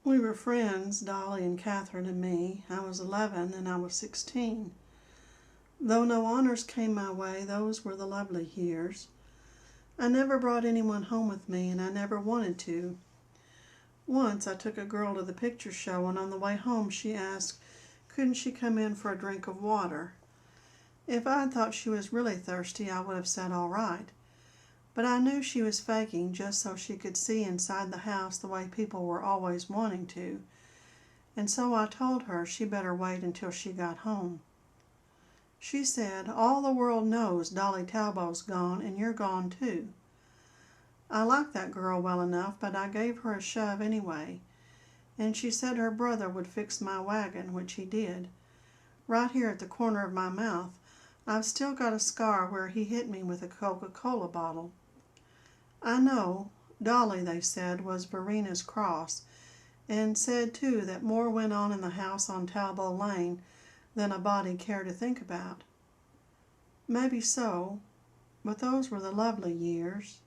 We were friends, Dolly and Catherine and me. I was 11 and I was 16. Though no honors came my way, those were the lovely years. I never brought anyone home with me, and I never wanted to. Once I took a girl to the picture show, and on the way home she asked, couldn't she come in for a drink of water? If I had thought she was really thirsty, I would have said all right. But I knew she was faking just so she could see inside the house the way people were always wanting to, and so I told her she better wait until she got home. She said, all the world knows Dolly Talbot's gone, and you're gone too. I liked that girl well enough, but I gave her a shove anyway, and she said her brother would fix my wagon, which he did. Right here at the corner of my mouth, I've still got a scar where he hit me with a Coca-Cola bottle. I know, Dolly, they said, was Verena's cross, and said too that more went on in the house on Talbot Lane than a body cared to think about. Maybe so, but those were the lovely years.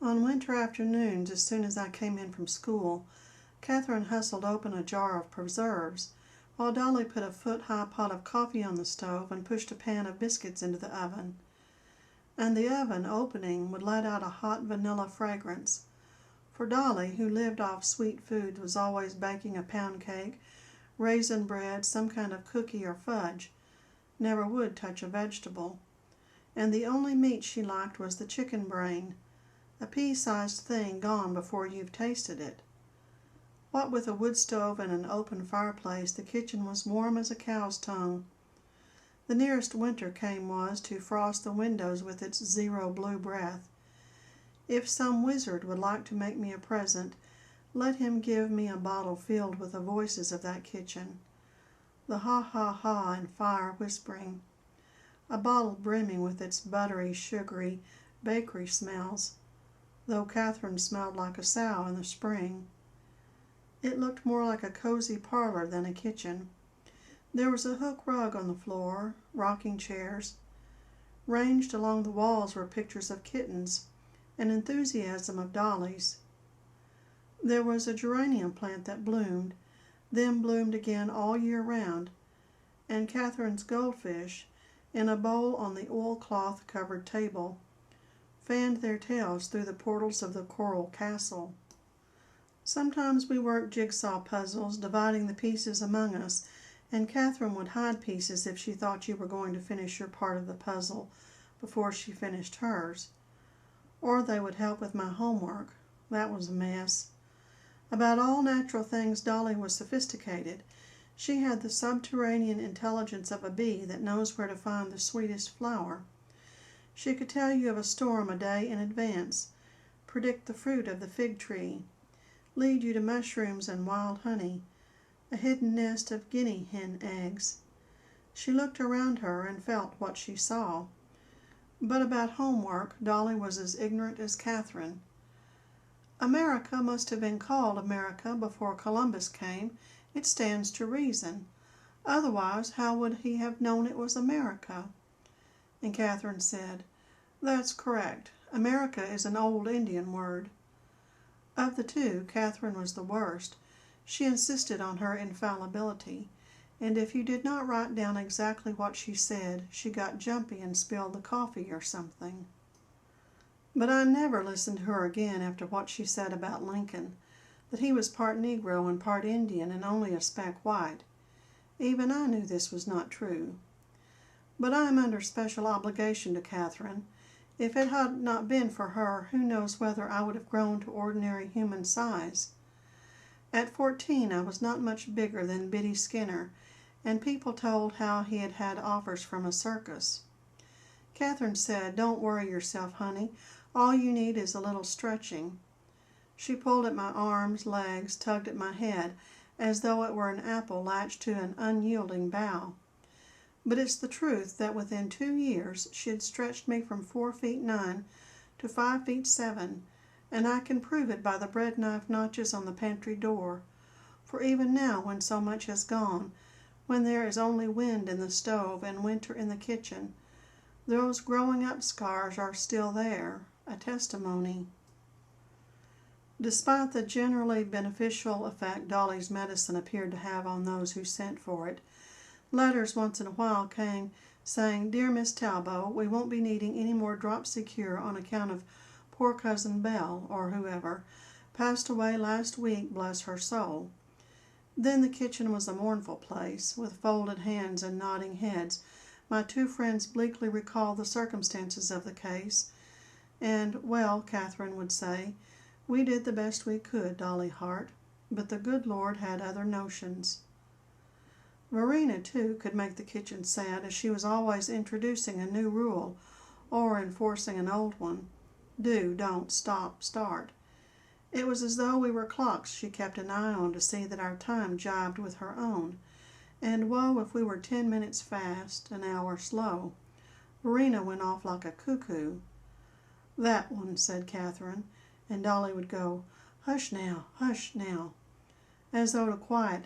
On winter afternoons, as soon as I came in from school, Catherine hustled open a jar of preserves, while Dolly put a foot-high pot of coffee on the stove and pushed a pan of biscuits into the oven. And the oven, opening, would let out a hot vanilla fragrance. For Dolly, who lived off sweet food, was always baking a pound cake, raisin bread, some kind of cookie or fudge, never would touch a vegetable. And the only meat she liked was the chicken brain, a pea-sized thing gone before you've tasted it. What with a wood stove and an open fireplace, the kitchen was warm as a cow's tongue. The nearest winter came was to frost the windows with its zero blue breath. If some wizard would like to make me a present, let him give me a bottle filled with the voices of that kitchen, the ha-ha-ha and fire whispering, a bottle brimming with its buttery, sugary, bakery smells, though Catherine smelled like a sow in the spring. It looked more like a cozy parlor than a kitchen. There was a hook rug on the floor, rocking chairs. Ranged along the walls were pictures of kittens, an enthusiasm of Dolly's. There was a geranium plant that bloomed, then bloomed again all year round, and Catherine's goldfish, in a bowl on the oilcloth-covered table, fanned their tails through the portals of the coral castle. Sometimes we worked jigsaw puzzles, dividing the pieces among us, and Catherine would hide pieces if she thought you were going to finish your part of the puzzle before she finished hers. Or they would help with my homework. That was a mess. About all natural things, Dolly was sophisticated. She had the subterranean intelligence of a bee that knows where to find the sweetest flower. She could tell you of a storm a day in advance, predict the fruit of the fig tree, lead you to mushrooms and wild honey, a hidden nest of guinea hen eggs. She looked around her and felt what she saw. But about homework, Dolly was as ignorant as Catherine. America must have been called America before Columbus came. It stands to reason. Otherwise, how would he have known it was America? And Catherine said, that's correct. America is an old Indian word. Of the two, Catherine was the worst. She insisted on her infallibility, and if you did not write down exactly what she said, she got jumpy and spilled the coffee or something. But I never listened to her again after what she said about Lincoln, that he was part Negro and part Indian and only a speck white. Even I knew this was not true. But I am under special obligation to Catherine. If it had not been for her, who knows whether I would have grown to ordinary human size. At 14 I was not much bigger than Biddy Skinner, and people told how he had had offers from a circus. Catherine said, don't worry yourself, honey. All you need is a little stretching. She pulled at my arms, legs, tugged at my head, as though it were an apple latched to an unyielding bough. But it's the truth that within 2 years she had stretched me from 4 feet 9 to 5 feet 7, and I can prove it by the bread knife notches on the pantry door. For even now, when so much has gone, when there is only wind in the stove and winter in the kitchen, those growing-up scars are still there, a testimony. Despite the generally beneficial effect Dolly's medicine appeared to have on those who sent for it, letters once in a while came saying, "Dear Miss Talbot, we won't be needing any more Dropsy Cure on account of poor Cousin Belle," or whoever, "passed away last week, bless her soul." Then the kitchen was a mournful place, with folded hands and nodding heads. My two friends bleakly recalled the circumstances of the case, and, "Well," Catherine would say, "we did the best we could, Dolly Hart, but the good Lord had other notions." Verena, too, could make the kitchen sad, as she was always introducing a new rule or enforcing an old one. Do, don't, stop, start. It was as though we were clocks she kept an eye on to see that our time jibed with her own, and woe if we were 10 minutes fast, an hour slow. Verena went off like a cuckoo. "That one," said Catherine, and Dolly would go, hush now," as though to quiet,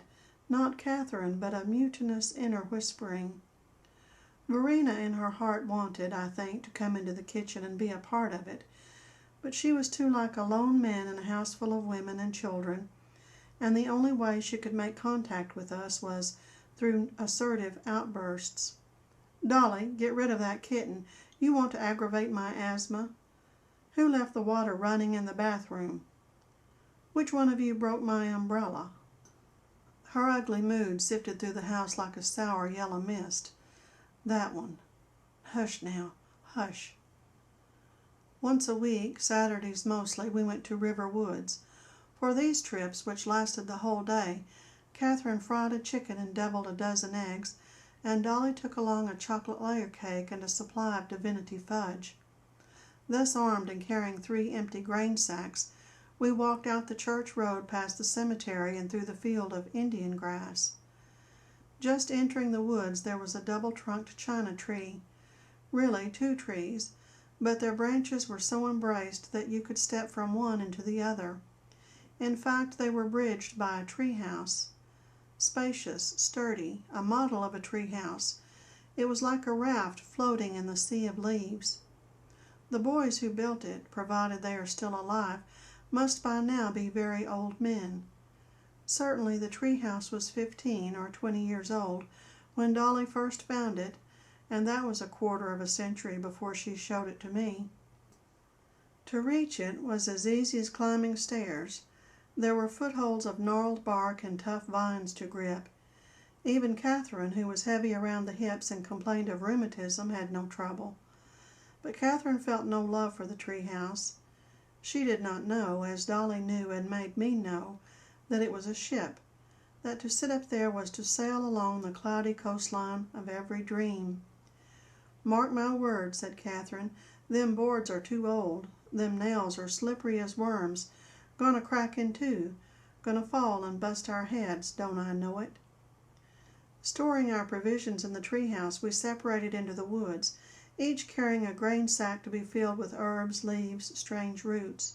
not Catherine, but a mutinous inner whispering. Verena in her heart wanted, I think, to come into the kitchen and be a part of it, but she was too like a lone man in a house full of women and children, and the only way she could make contact with us was through assertive outbursts. "Dolly, get rid of that kitten. You want to aggravate my asthma. Who left the water running in the bathroom? Which one of you broke my umbrella?" Her ugly mood sifted through the house like a sour yellow mist. "That one. Hush now, hush." Once a week, Saturdays mostly, we went to River Woods. For these trips, which lasted the whole day, Catherine fried a chicken and deviled a dozen eggs, and Dolly took along a chocolate layer cake and a supply of divinity fudge. Thus armed and carrying 3 empty grain sacks, we walked out the church road past the cemetery and through the field of Indian grass. Just entering the woods there was a double-trunked china tree, really 2 trees, but their branches were so embraced that you could step from one into the other. In fact, they were bridged by a tree house. Spacious, sturdy, a model of a tree house, it was like a raft floating in the sea of leaves. The boys who built it, provided they are still alive, must by now be very old men. Certainly the tree house was 15 or 20 years old when Dolly first found it, and that was a quarter of a century before she showed it to me. To reach it was as easy as climbing stairs. There were footholds of gnarled bark and tough vines to grip. Even Catherine, who was heavy around the hips and complained of rheumatism, had no trouble. But Catherine felt no love for the tree house. She did not know, as Dolly knew and made me know, that it was a ship, that to sit up there was to sail along the cloudy coastline of every dream. "Mark my words," said Catherine, "them boards are too old. Them nails are slippery as worms, gonna crack in two, gonna fall and bust our heads, don't I know it?" Storing our provisions in the tree house, we separated into the woods, each carrying a grain sack to be filled with herbs, leaves, strange roots.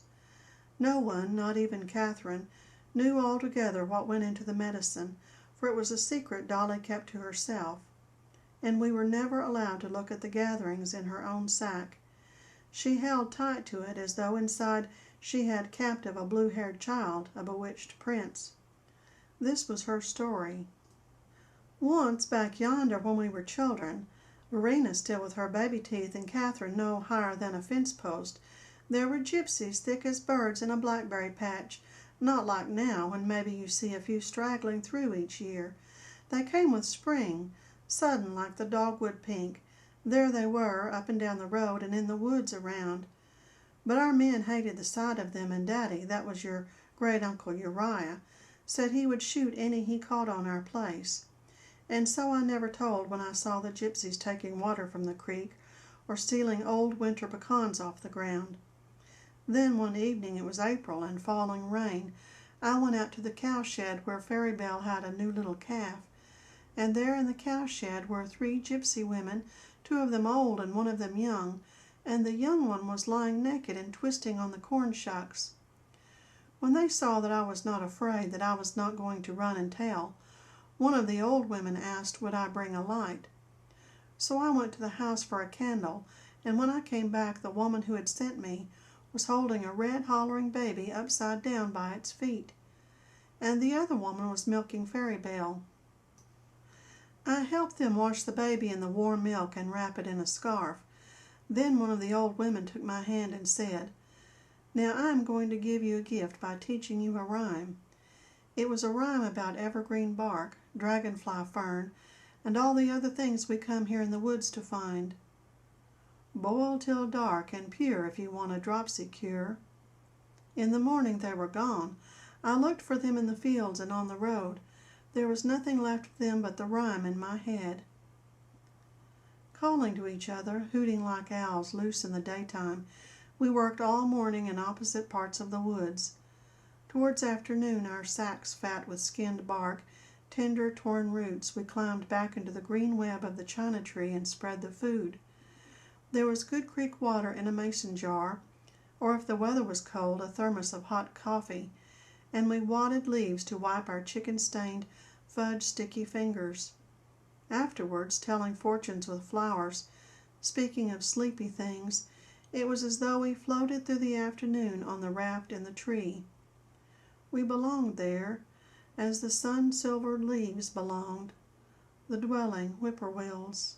No one, not even Catherine, knew altogether what went into the medicine, for it was a secret Dolly kept to herself, and we were never allowed to look at the gatherings in her own sack. She held tight to it as though inside she had captive a blue-haired child, a bewitched prince. This was her story. Once, back yonder when we were children, Verena still with her baby teeth and Catherine no higher than a fence post, there were gypsies thick as birds in a blackberry patch, not like now when maybe you see a few straggling through each year. They came with spring, sudden like the dogwood pink. There they were, up and down the road and in the woods around. But our men hated the sight of them, and Daddy, that was your great-uncle Uriah, said he would shoot any he caught on our place. And so I never told when I saw the gypsies taking water from the creek or stealing old winter pecans off the ground. Then one evening, it was April and falling rain, I went out to the cowshed where Fairy Belle had a new little calf, and there in the cowshed were 3 gypsy women, 2 of them old and 1 of them young, and the young one was lying naked and twisting on the corn shucks. When they saw that I was not afraid, that I was not going to run and tell, one of the old women asked would I bring a light. So I went to the house for a candle, and when I came back the woman who had sent me was holding a red hollering baby upside down by its feet, and the other woman was milking Fairy Belle. I helped them wash the baby in the warm milk and wrap it in a scarf. Then one of the old women took my hand and said, "Now I am going to give you a gift by teaching you a rhyme." It was a rhyme about evergreen bark, dragonfly fern, and all the other things we come here in the woods to find. Boil till dark and pure if you want a dropsy cure. In the morning they were gone. I looked for them in the fields and on the road. There was nothing left of them but the rhyme in my head. Calling to each other, hooting like owls loose in the daytime, we worked all morning in opposite parts of the woods. Towards afternoon, our sacks fat with skinned bark, tender torn roots, we climbed back into the green web of the china tree and spread the food. There was good creek water in a mason jar, or if the weather was cold, a thermos of hot coffee, and we wadded leaves to wipe our chicken-stained, fudge-sticky fingers. Afterwards, telling fortunes with flowers, speaking of sleepy things, it was as though we floated through the afternoon on the raft in the tree. We belonged there, as the sun-silvered leaves belonged, the dwelling whippoorwills.